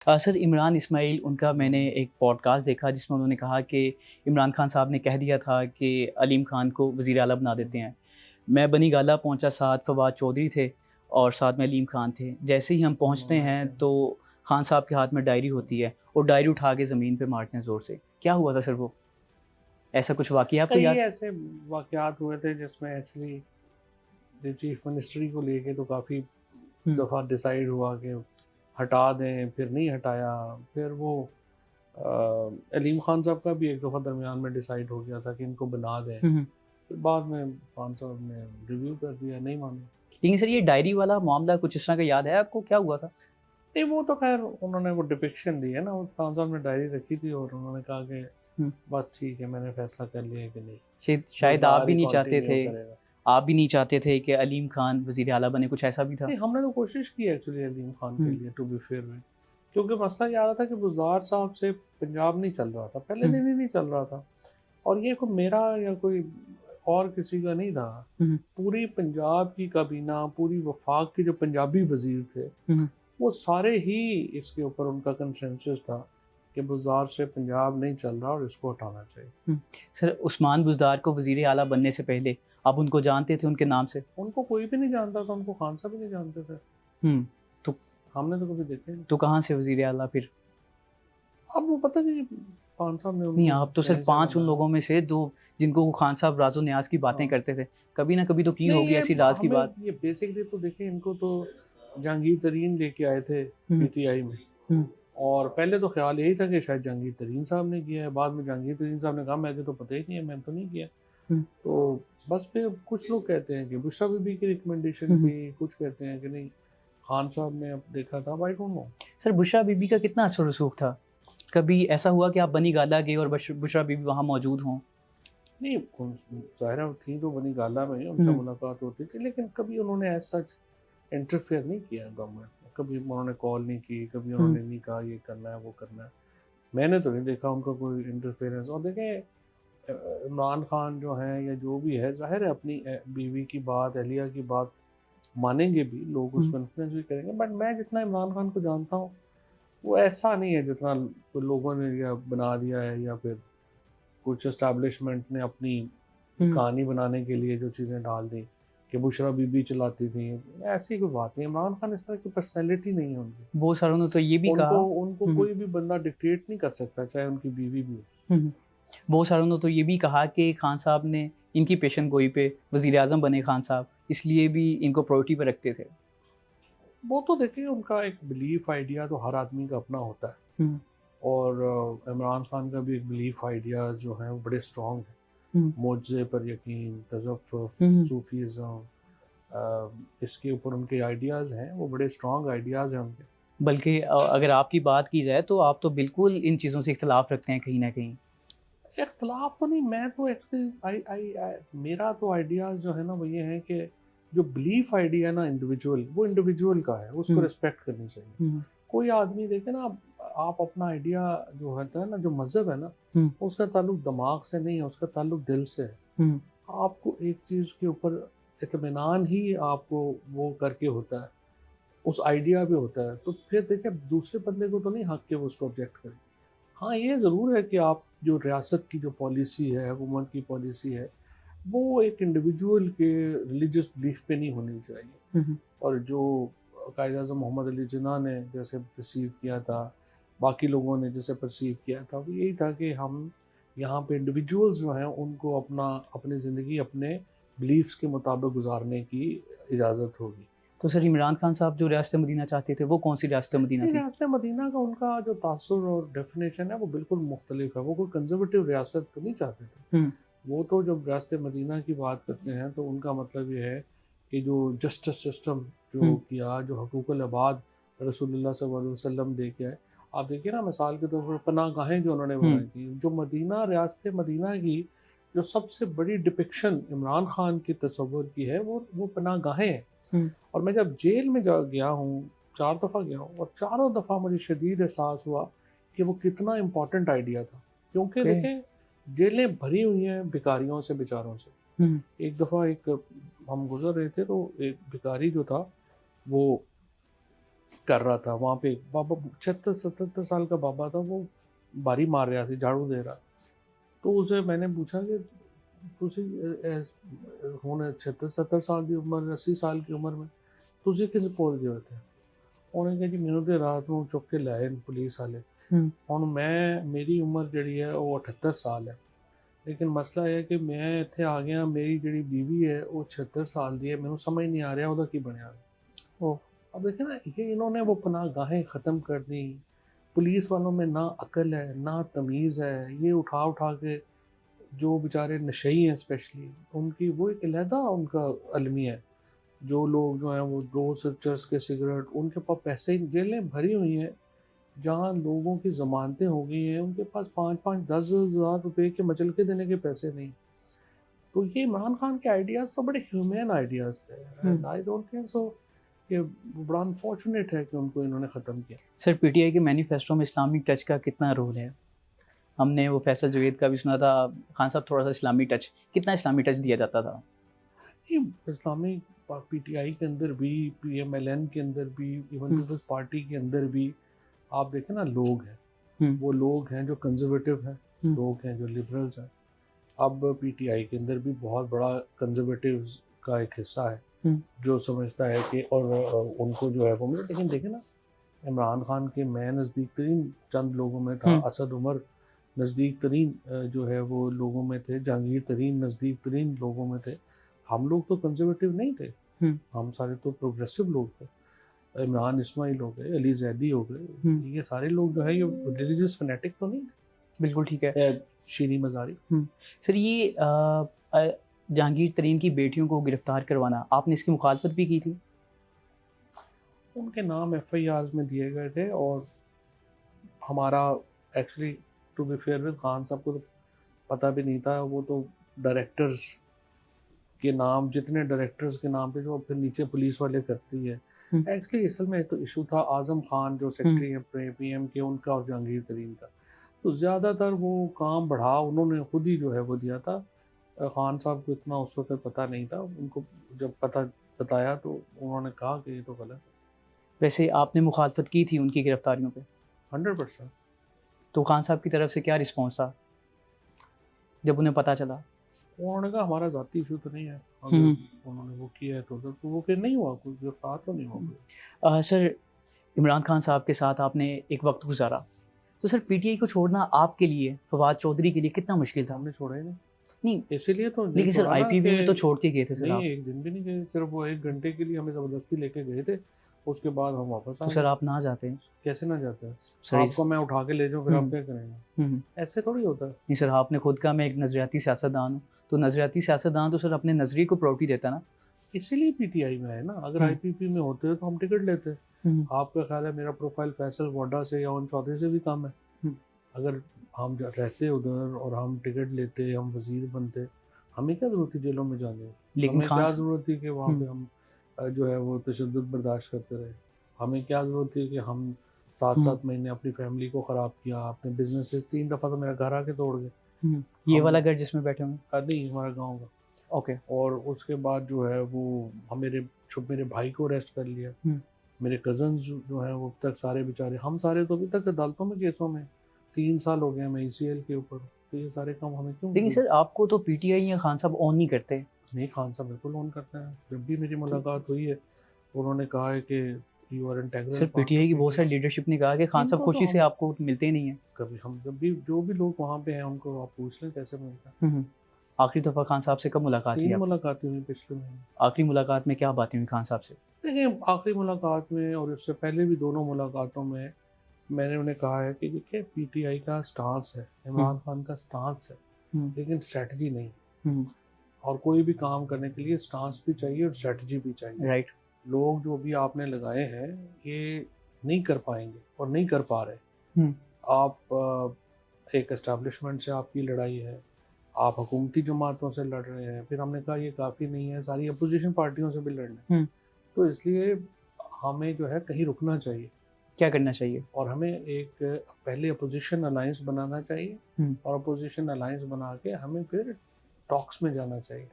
Sir Imran Ismail उनका मैंने एक पॉडकास्ट देखा जिसमें उन्होंने कहा कि इमरान खान साहब ने कह दिया था कि अलीम खान को वज़ीर आला बना देते हैं। मैं बनी गाला पहुंचा, साथ फवाद चौधरी थे और साथ में अलीम खान थे। जैसे ही हम पहुंचते हैं तो खान साहब के हाथ में डायरी होती है और डायरी उठा के ज़मीन पे मारते हैं ज़ोर से। क्या हुआ था सर वो? ऐसा कुछ वाक़या आपको कई याद? ऐसे वाक़यात हुए थे जिसमें एक्चुअली चीफ मिनिस्ट्री को लेके तो काफ़ी हुँ, दफ़ा डिसाइड हुआ कि हटा दें, फिर नहीं हटाया। फिर वो अलीम खान साहब का भी एक दफ़ा दरमियान में डिसाइड हो गया था कि इनको बना दें। हुँ, हुँ। फिर बाद में खान साहब ने रिव्यू कर दिया, नहीं माने। लेकिन सर ये डायरी वाला मामला कुछ इस तरह का याद है आपको, क्या हुआ था? नहीं, वो तो ख़ैर उन्होंने वो डिपिक्शन दी है ना, वो खान साहब ने डायरी रखी थी और उन्होंने कहा कि हुँ, बस ठीक है, मैंने फ़ैसला कर लिया है कि नहीं, शायद आप रोज़गार भी ही नहीं चाहते कंटिन्यू थे, करेगा। आप भी नहीं चाहते थे कि अलीम खान वज़ीर आला बने, कुछ ऐसा भी था? नहीं, हमने तो कोशिश की एक्चुअली अलीम खान के हुँ, लिए, टू बी फेयर में। क्योंकि मसला ये आ रहा था कि बुज़दार साहब से पंजाब नहीं चल रहा था, पहले हुँ, दिन ही नहीं चल रहा था। और ये कोई मेरा या कोई और किसी का नहीं था। हुँ, पूरी पंजाब की काबीना, पूरी वफाक के जो पंजाबी वज़ीर थे, हुँ। वो सारे ही इसके ऊपर उनका कंसेंसस था कि बुज़दार से पंजाब नहीं चल रहा और इसको हटाना चाहिए। हुँ। सर उस्मान बुज़दार को वज़ीर आला बनने से पहले आप उनको जानते थे उनके नाम से? उनको कोई भी नहीं जानता था, उनको खान साहब भी नहीं जानते थे। हुँ। तो हमने तो कभी देखे नहीं। तो कहाँ से वज़ीर आला फिर? अब वो पता नहीं खान साहब ने नहीं, उनको आप तो सिर्फ़ कहीं से 5 उन बनाया। लोगों में से 2 जिनको वो खान साहब राज़ो-नियाज़ की बातें हाँ। करते थे। कभी ना कभी तो की नहीं, होगी ये ऐसी राज़ की हमें बात? ये बेसिकली तो देखिए, इनको तो जहांगीर तरीन लेके आए थे हुँ, पीटीआई में। हुँ, और पहले तो ख्याल यही था कि शायद जहांगीर तरीन साहब ने किया है। बाद में जहांगीर तरीन साहब ने कहा मुझे तो पता ही नहीं है, मैंने तो नहीं किया। हुँ, तो बस फिर कुछ लोग कहते हैं कि बुशरा बीबी की रिकमेंडेशन हुँ, हुँ। थी, कुछ कहते हैं कि नहीं खान साहब ने अब देखा था। I don't know. Sir Bushra Bibi का कितना असर-रसूख था? कभी ऐसा हुआ कि आप बनी गाला गए और बुशरा बीबी वहाँ मौजूद हों? नहीं, ज़ाहिर है थी तो बनी गाला में ही उनसे हुँ, मुलाकात होती थी, लेकिन कभी उन्होंने एज़ सच इंटरफेयर नहीं किया गवर्नमेंट में। कभी उन्होंने कॉल नहीं की, कभी हुँ, उन्होंने नहीं कहा ये करना है, वो करना है। मैंने तो नहीं देखा उनका कोई इंटरफेरेंस। और देखें इमरान खान जो हैं या जो भी है, ज़ाहिर है अपनी बीवी की बात, अहलिया की बात मानेंगे भी लोग, हुँ, उसको इन्फ्लुएंस भी करेंगे। बट मैं जितना इमरान खान को जानता हूँ, वो ऐसा नहीं है जितना लोगों ने या बना दिया है, या फिर कुछ एस्टैब्लिशमेंट ने अपनी हुँ। कहानी बनाने के लिए जो चीज़ें डाल दी कि बुशरा बीबी चलाती थी। ऐसी कोई बात नहीं, इमरान खान इस तरह की पर्सनैलिटी नहीं है उनकी। बहुत सारों ने तो ये भी कहा। उनको उनको हुँ, हुँ, कोई भी बंदा डिक्टेट नहीं कर सकता, चाहे उनकी बीवी भी हो। हुँ, हुँ। बहुत सारों ने तो ये भी कहा कि खान साहब ने इनकी पेशन गोई पे वज़ीर-ए-आज़म बने खान साहब, इसलिए भी इनको प्रायोरिटी पे रखते थे। वो तो देखिए, उनका एक बिलीफ आइडिया तो हर आदमी का अपना होता है। हुँ, और इमरान खान का भी एक बिलीफ आइडिया जो है वो बड़े स्ट्रॉन्ग है। हुँ, मुआवज़े पर यकीन, तज़फ़्फ़ुफ़, हुँ, हुँ। सूफ़ीज़्म, इसके ऊपर उनके आइडियाज़ हैं, वो बड़े स्ट्रॉन्ग आइडियाज़ हैं उनके। बल्कि अगर आपकी बात की जाए तो आप तो बिल्कुल इन चीज़ों से इख्तिलाफ़ रखते हैं कहीं न कहीं। इख्तिलाफ़ तो नहीं, मैं तो एक्चुअली मेरा तो आइडियाज़ जो है ना वो ये है कि जो बिलीफ आइडिया है ना इंडिविजुअल, वो इंडिविजुअल का है, उसको हुँ, रिस्पेक्ट करनी चाहिए। हुँ, कोई आदमी देखे ना, आप अपना आइडिया जो होता है ना, जो मज़हब है ना, हुँ, उसका ताल्लुक दिमाग से नहीं है, उसका ताल्लुक दिल से है। हुँ, आपको एक चीज़ के ऊपर इत्मीनान ही आपको वो करके होता है, उस आइडिया पे होता है। तो फिर देखिए, दूसरे बंदे को तो नहीं हक के वो उसको ऑब्जेक्ट करे। हाँ, ये ज़रूर है कि आप जो रियासत की जो पॉलिसी है, हुकूमत की पॉलिसी है, वो एक इंडिविजुअल के रिलीजियस बिलीफ पे नहीं होनी चाहिए। हुँ, हुँ, और जो कायद-ए-आज़म मोहम्मद अली जिन्ना ने जैसे परसीव किया था, बाकी लोगों ने जैसे परसीव किया था, वो यही था कि हम यहाँ पे इंडिविजुअल्स जो हैं उनको अपनी ज़िंदगी अपने बिलीफ्स के मुताबिक गुज़ारने की इजाज़त होगी। तो सर इमरान खान साहब जो रियासत मदीना चाहते थे, वो कौन-सी रियासत मदीना नहीं, थी? रियासत मदीना का उनका जो तासुर और डेफ़िनेशन है वो बिल्कुल मुख्तलिफ है। वो कोई कंज़र्वेटिव रियासत तो नहीं चाहते थे। हुँ, वो तो जब रियासत मदीना की बात करते हैं तो उनका मतलब ये है कि जो जस्टिस सिस्टम जो हुँ, किया, जो हकूक़ुल इबाद रसूलुल्लाह सल्लल्लाहु अलैहि वसल्लम दे के आए। आप देखिए ना, मिसाल के तौर पर पनाहगाहें जो उन्होंने हुँ, बनाई थी, जो मदीना, रियासत मदीना की जो सबसे बड़ी डिपिक्शन इमरान खान के तसव्वुर की है, वो पनाहगाहें हैं। हुँ, और मैं जब जेल में जा गया हूँ, 4 दफ़ा गया हूँ, और चारों दफ़ा मुझे शदीद एहसास हुआ कि वो कितना इम्पोर्टेंट आइडिया था। क्योंकि ओके। देखें, जेलें भरी हुई हैं भिखारियों से, बेचारों से। हुँ, एक दफ़ा हम गुज़र रहे थे तो एक भिखारी जो था वो कर रहा था वहाँ पे। बाबा 76-77 साल का बाबा था, वो बारी मार रहा था, झाड़ू दे रहा। तो उसे मैंने पूछा कि तुसी ਹੁਣ 76-70 ਸਾਲ ਦੀ ਉਮਰ, 80 ਸਾਲ ਦੀ ਉਮਰ में ਤੁਸੀਂ ਕਿਸ ਕੋਲ ਗਏ ਹੋਏ थे? ਉਹਨੇ ਕਿਹਾ ਜੀ ਮੈਨੂੰ ਤੇ ਰਾਤ ਨੂੰ ਚੁੱਕ ਕੇ ਲੈ ਆਏ ਪੁਲਿਸ ਵਾਲੇ। ਹੁਣ ਮੈਂ ਮੇਰੀ ਉਮਰ ਜਿਹੜੀ ਹੈ ਉਹ 78 ਸਾਲ ਹੈ, ਲੇਕਿन ਮਸਲਾ ਇਹ ਹੈ ਕਿ ਮੈਂ ਇੱਥੇ ਆ ਗਿਆ, ਮੇਰੀ ਜਿਹੜੀ बीवी है वो 76 साल ਦੀ ਹੈ, ਮੈਨੂੰ ਸਮਝ नहीं आ रहा ਉਹਦਾ ਕੀ ਬਣਿਆ। अब देखिए ना, ये इन्होंने वो पनाहगाहें ख़त्म कर दी। पुलिस वालों में ना अकल है ना तमीज़ है, ये उठा उठा के जो बेचारे नशेई हैं स्पेशली उनकी वो एक अलहदा उनका अलमिया है। जो लोग जो हैं वो रोज़ चर्च के सिगरेट, उनके पास पैसे ही, जेलें भरी हुई हैं जहाँ लोगों की ज़मानतें हो गई हैं, उनके पास 5-5 10,000 रुपए के मचलके देने के पैसे नहीं। तो ये इमरान खान के आइडियाज़ तो बड़े ह्यूमन आइडियाज़ थे, and I don't think so कि बड़ा अनफॉर्चुनेट है कि उनको इन्होंने ख़त्म किया। सर पीटीआई के मैनिफेस्टो में इस्लामिक टच का कितना रोल है? हमने वो फैसल जवेद का भी सुना था, खान साहब थोड़ा सा इस्लामी टच, कितना इस्लामी टच दिया जाता था? ये इस्लामी पीटीआई के अंदर भी, पीएमएलएन के अंदर भी, इवन पीपल्स पार्टी के अंदर भी आप देखें ना, लोग हैं, वो लोग हैं जो कंजर्वेटिव हैं, लोग हैं जो लिबरल्स हैं। अब पीटीआई के अंदर भी बहुत बड़ा कंजर्वेटिव्स का एक हिस्सा है जो समझता है कि और उनको जो है वो मिले। लेकिन देखें ना, इमरान खान के मैं नज़दीक तरीन चंद लोगों में था, असद उमर नज़दीक तरीन जो है वो लोगों में थे, जहांगीर तरीन नज़दीक तरीन लोगों में थे। हम लोग तो कंजर्वेटिव नहीं थे, हम सारे तो प्रोग्रेसिव लोग थे। इमरान इस्माइल हो गए, अली जैदी हो गए, ये सारे लोग जो है ये रिलीजियस फैनेटिक तो नहीं थे। बिल्कुल ठीक है। शीरी मज़ारी। सर ये जहांगीर तरीन की बेटियों को गिरफ्तार करवाना, आपने इसकी मुखालफत भी की थी? उनके नाम एफआईआर्स में दिए गए थे, और हमारा actually to be fair with Khan साहब को तो पता भी नहीं था। वो तो डायरेक्टर्स के नाम, जितने डायरेक्टर्स के नाम पे जो फिर नीचे पुलिस वाले करती है। एक्चुअली असल में तो इशू था आज़म खान जो सेक्रेटरी है पीएम के, उनका और जहांगीर तरीन का। तो ज़्यादातर वो काम बढ़ा उन्होंने खुद ही जो है वो दिया था। खान साहब को इतना उस वक्त पता नहीं था, उनको जब पता बताया तो उन्होंने कहा कि ये तो गलत है। वैसे आपने मुखालफत की थी उनकी गिरफ्तारियों पे? 100%। तो खान साहब की तरफ से क्या रिस्पॉन्स था जब उन्हें पता चला? उन्होंने कहा हमारा ज़ाती इशू तो नहीं है, अगर उन्होंने वो किया है तो वो फिर नहीं हुआ, कोई गिरफ्तार तो नहीं हुआ। सर इमरान खान साहब के साथ आपने एक वक्त गुजारा, तो सर पीटीआई को छोड़ना आपके लिए, फवाद चौधरी के लिए कितना मुश्किल था? हमने छोड़ा ही नहीं, नहीं इसीलिए तो। लेकिन सर आईपीबी में तो छोड़ के गए थे सर आप। नहीं, एक दिन भी नहीं गए, सिर्फ वो 1 घंटे के लिए हमें ज़बरदस्ती लेके गए थे, उसके बाद हम वापस आ तो गए। सर आप ना जाते हैं? कैसे ना जाते हैं? सर आपको मैं उठा के ले जाऊँ फिर आप क्या करेंगे? ऐसे थोड़ी होता है। नहीं सर, आपने खुद कहा मैं एक नज़रियाती सियासतदान हूँ, तो नज़रियाती सियासतदान तो सर अपने नज़रिए को प्रायोरिटी देता ना। इसीलिए पीटीआई में है ना, अगर आईपीपी में होते तो हम टिकट लेते। आपका ख्याल है मेरा प्रोफाइल फैसल वोडा से या उन चौधरी से भी कम है? अगर हम रहते उधर और हम टिकट लेते, हम वजीर बनते, हमें क्या जरूरत थी जेलों में जाने? लेकिन हमें क्या जरूरत थी कि वहाँ पे हम जो है वो तशद्दुद बर्दाश्त करते रहे? हमें क्या ज़रूरत थी कि हम 7-7 महीने अपनी फैमिली को ख़राब किया, अपने बिजनेस से 3 दफ़ा तो मेरा घर आके तोड़ गए। ये वाला घर जिसमें बैठे होंगे? नहीं, हमारा गांव का। ओके। और उसके बाद जो है वो मेरे भाई को अरेस्ट कर लिया, मेरे कज़न्स जो हैं वो अब तक सारे बेचारे, हम सारे तो अभी तक अदालतों में केसों में 3 साल हो गए हमें ECL के ऊपर। तो ये सारे काम हमें क्यों? लेकिन सर आपको तो पीटीआई या खान साहब ऑन नहीं करते? नहीं, खान साहब बिल्कुल ऑन करते हैं। जब भी मेरी मुलाकात हुई है उन्होंने कहा है कि you are integral. Sir PTI की बहुत सारी लीडरशिप ने कहा कि खान साहब खुशी से आपको मिलते ही नहीं है। कभी हम जब भी जो भी लोग वहाँ पे हैं उनको आप पूछ लें कैसे मिलता है। आखिरी दफ़ा खान साहब से कब मुलाकात हुई? 3 मुलाकातें हुई पिछले महीने। आखिरी मुलाकात में क्या बातें हुई खान साहब से? देखिए, आखिरी मुलाकात में और उससे पहले भी दोनों मुलाकातों में मैंने उन्हें कहा है कि देखिए पीटीआई का स्टांस है, इमरान खान का स्टांस है, लेकिन स्ट्रेटजी नहीं। और कोई भी काम करने के लिए स्टांस भी चाहिए और स्ट्रेटजी भी चाहिए। राइट। लोग जो भी आपने लगाए हैं ये नहीं कर पाएंगे और नहीं कर पा रहे। आप एक एस्टेब्लिशमेंट से आपकी लड़ाई है, आप हुकूमती जमातों से लड़ रहे हैं, फिर हमने कहा ये काफ़ी नहीं है, सारी अपोजिशन पार्टियों से भी लड़ना। तो इसलिए हमें जो है कहीं रुकना चाहिए। क्या करना चाहिए? और हमें एक पहले अपोजिशन अलायंस बनाना चाहिए, और अपोजिशन अलायंस बना के हमें फिर टॉक्स में जाना चाहिए।